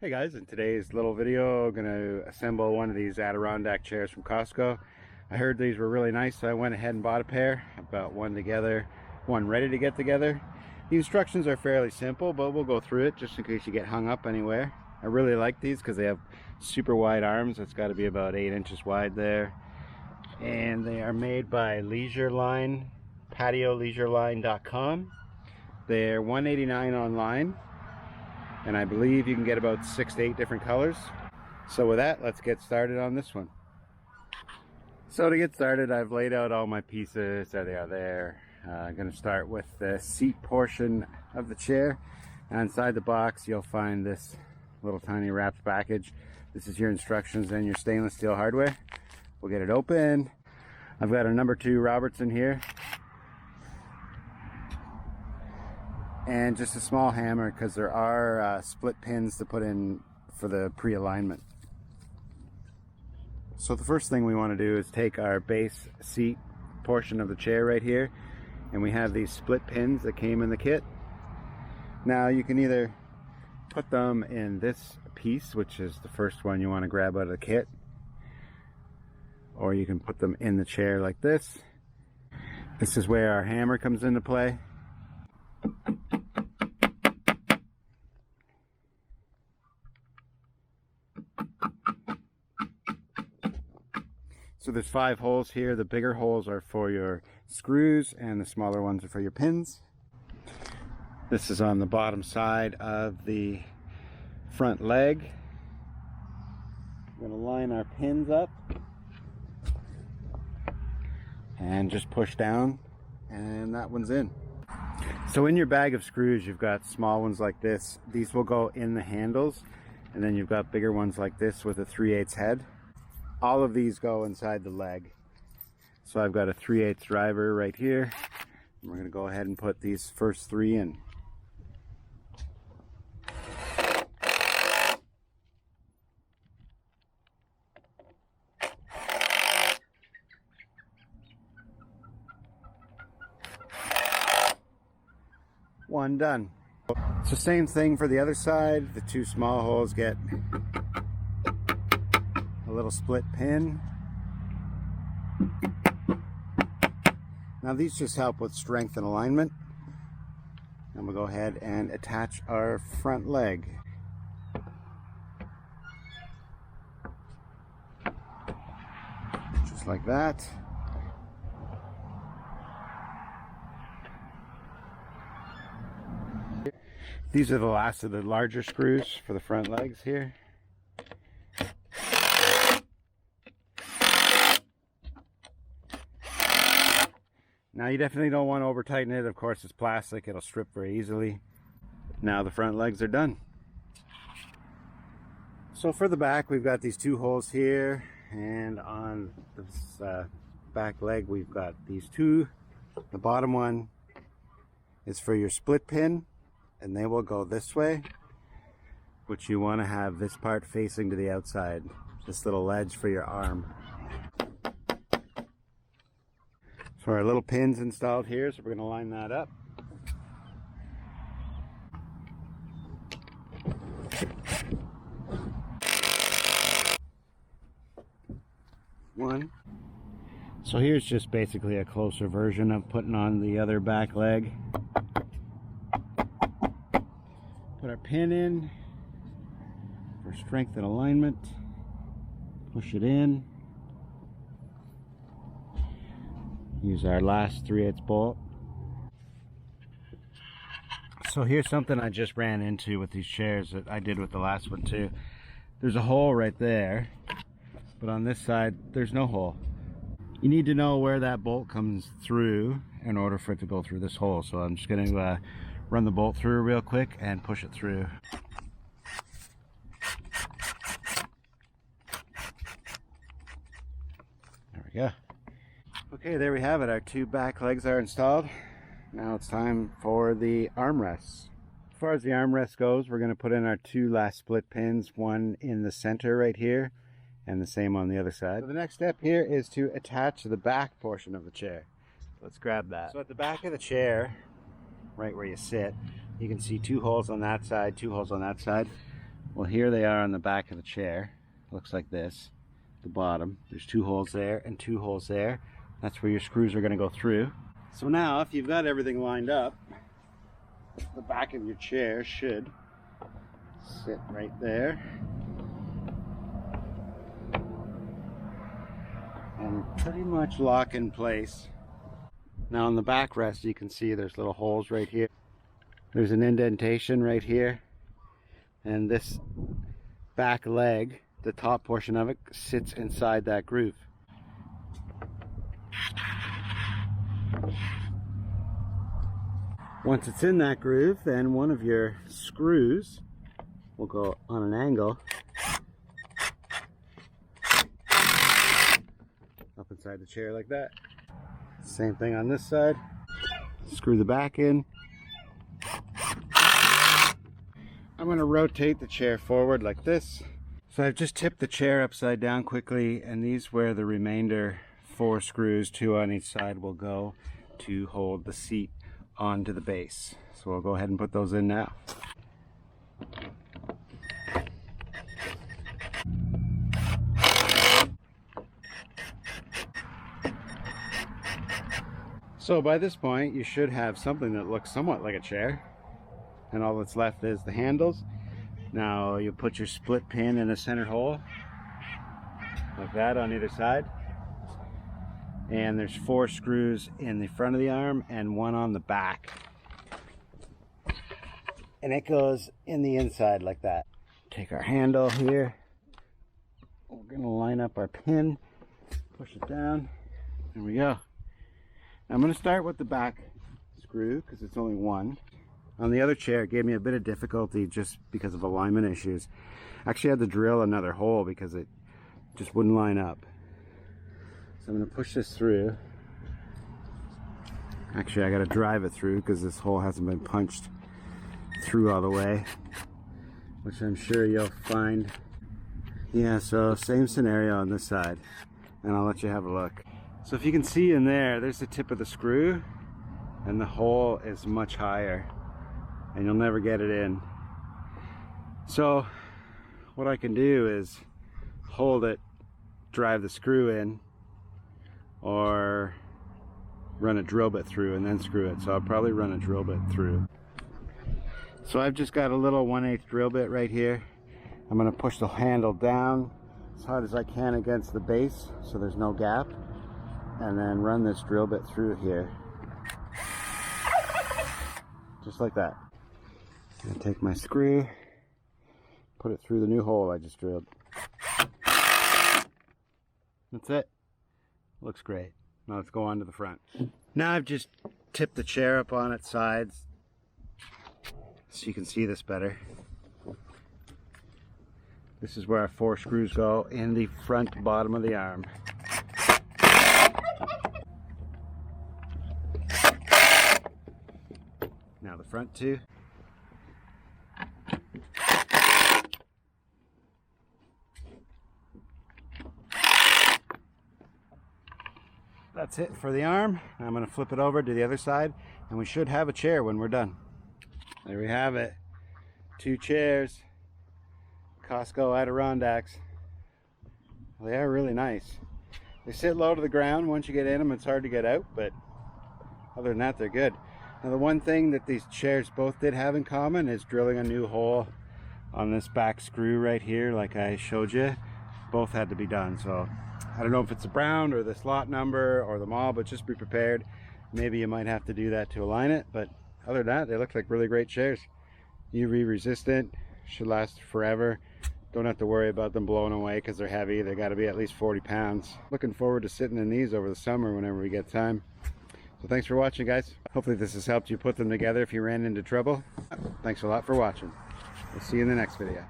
Hey guys, in today's little video, I'm going to assemble one of these Adirondack chairs from Costco. I heard these were really nice, so I went ahead and bought a pair. I've got one together, one ready to get together. The instructions are fairly simple, but we'll go through it just in case you get hung up anywhere. I really like these because they have super wide arms. It's got to be about 8 inches wide there. And they are made by patioleisureline.com. They're $189 online. And I believe you can get about 6 to 8 different colors. So with that, let's get started on this one. So to get started, I've laid out all my pieces. There they are there. I'm going to start with the seat portion of the chair. And inside the box, you'll find this little tiny wrapped package. This is your instructions and your stainless steel hardware. We'll get it open. I've got a number 2 Robertson here. And just a small hammer because there are split pins to put in for the pre-alignment. So the first thing we want to do is take our base seat portion of the chair right here, and we have these split pins that came in the kit. Now you can either put them in this piece, which is the first one you want to grab out of the kit, or you can put them in the chair like this. This is where our hammer comes into play. So there's 5 holes here. The bigger holes are for your screws and the smaller ones are for your pins. This is on the bottom side of the front leg. We're going to line our pins up and just push down, and that one's in. So in your bag of screws, you've got small ones like this. These will go in the handles, and then you've got bigger ones like this with a 3/8 head. All of these go inside the leg. So I've got a 3/8 driver right here. And we're going to go ahead and put these first 3 in. One done. So same thing for the other side. The 2 small holes get a little split pin. Now these just help with strength and alignment. And we'll go ahead and attach our front leg. Just like that. These are the last of the larger screws for the front legs here. Now you definitely don't want to over tighten it. Of course, it's plastic, it'll strip very easily. Now the front legs are done. So for the back, we've got these 2 holes here, and on this back leg we've got these 2. The bottom one is for your split pin, and they will go this way, which you want to have this part facing to the outside, this little ledge for your arm. So our little pins installed here, so we're going to line that up. One. So here's just basically a closer version of putting on the other back leg. Put our pin in for strength and alignment. Push it in. Use our last 3/8 bolt. So here's something I just ran into with these chairs that I did with the last one too. There's a hole right there, but on this side there's no hole. You need to know where that bolt comes through in order for it to go through this hole. So I'm just going to run the bolt through real quick and push it through. There we go. Okay, there we have it. Our 2 back legs are installed. Now it's time for the armrests. As far as the armrest goes, we're going to put in our 2 last split pins, one in the center right here, and the same on the other side. So the next step here is to attach the back portion of the chair. Let's grab that. So at the back of the chair, right where you sit, you can see 2 holes on that side, 2 holes on that side. Well, here they are on the back of the chair. Looks like this. The bottom. There's 2 holes there and 2 holes there. That's where your screws are going to go through. So now, if you've got everything lined up, the back of your chair should sit right there. And pretty much lock in place. Now on the backrest, you can see there's little holes right here. There's an indentation right here. And this back leg, the top portion of it, sits inside that groove. Once it's in that groove, then one of your screws will go on an angle up inside the chair like that. Same thing on this side. Screw the back in. I'm going to rotate the chair forward like this. So I've just tipped the chair upside down quickly, and these where the remainder 4 screws, 2 on each side, will go to hold the seat onto the base. So we'll go ahead and put those in now. So by this point you should have something that looks somewhat like a chair, and all that's left is the handles. Now you put your split pin in the center hole like that on either side, and there's 4 screws in the front of the arm and 1 on the back, and it goes in the inside like that. Take our handle here, we're going to line up our pin, push it down, there we go. I'm going to start with the back screw because it's only 1. On the other chair it gave me a bit of difficulty just because of alignment issues. Actually I had to drill another hole because it just wouldn't line up. So I'm going to push this through. Actually I got to drive it through because this hole hasn't been punched through all the way, which I'm sure you'll find. Yeah, so same scenario on this side, and I'll let you have a look. So if you can see in there, there's the tip of the screw, and the hole is much higher, and you'll never get it in. So what I can do is hold it, drive the screw in, or run a drill bit through and then screw it. So I'll probably run a drill bit through. So I've just got a little 1/8 drill bit right here. I'm going to push the handle down as hard as I can against the base so there's no gap, and then run this drill bit through here. Just like that. I'm going to take my screw, put it through the new hole I just drilled. That's it. Looks great. Now let's go on to the front. Now I've just tipped the chair up on its sides so you can see this better. This is where our 4 screws go in the front bottom of the arm. Now the front 2. That's it for the arm. I'm going to flip it over to the other side, and we should have a chair when we're done. There we have it. 2 chairs. Costco Adirondacks. Well, they are really nice. They sit low to the ground. Once you get in them, it's hard to get out, but other than that, they're good. Now the one thing that these chairs both did have in common is drilling a new hole on this back screw right here like I showed you. Both had to be done, so I don't know if it's the brown or the slot number or the model, but just be prepared. Maybe you might have to do that to align it, but other than that, they look like really great chairs. UV resistant, should last forever. Don't have to worry about them blowing away because they're heavy. They got to be at least 40 pounds. Looking forward to sitting in these over the summer whenever we get time. So thanks for watching, guys. Hopefully this has helped you put them together if you ran into trouble. Thanks a lot for watching. We'll see you in the next video.